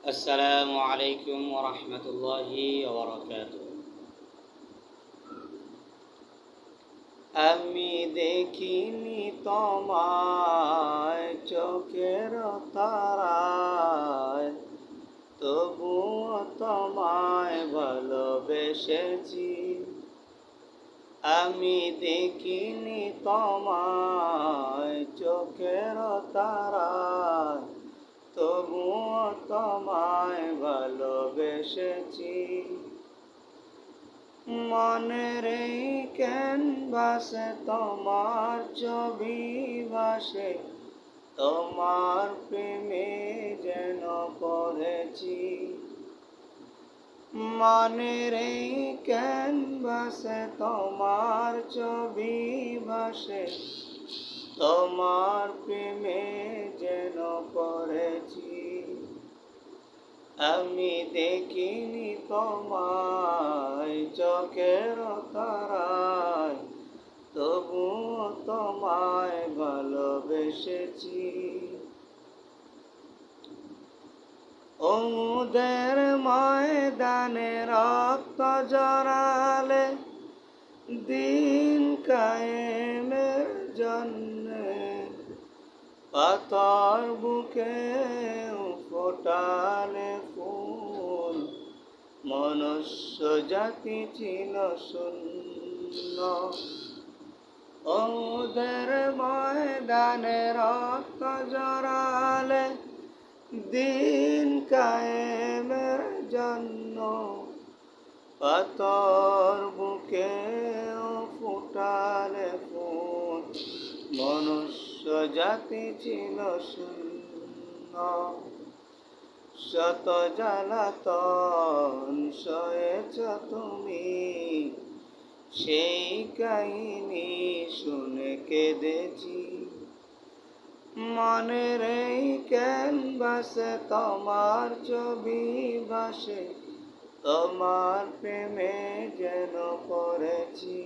আসসালামু আলাইকুম ওয়া রাহমাতুল্লাহি ওয়া বারাকাতুহু। আমি দেখিনি তোমায় চোখের তারায়, তবুও তোমায় ভালোবেসেছি। আমি দেখিনি তোমায় চোখের তারায়, তবুও তোমায় ভালোবেসেছি। মনের এই ক্যানভাসে তোমার ছবি ভাসে, তোমার প্রেমে যেন পড়েছি। মনের এই ক্যানভাসে তোমার ছবি ভাসে, তোমার প্রেমে যেন পড়েছি। আমি দেখিনি তোমায় চোখের তারায়, তবুও তোমায় ভালোবেসেছি। ওদের ময়দানে রক্ত জড়ালে, দিন কায়েমের জন্যে পাথর বুকে ফোটালে ফুল, মনুষ্য জাতি ছিল শূন্য। ওদের ময়দানে রক্ত জড়ালে, দিন কায়েমের জন্য পাথর বুকে ফুটালে ফুল, মনুষ্য জাতি ছিল শূন্য। শত জ্বালাতন সয়েছ তুমি, সেই কাহিনী শুনে কেঁদেছি। মনের এই ক্যানভাসে তোমার ছবি ভাসে, তোমার প্রেমে যেন পড়েছি।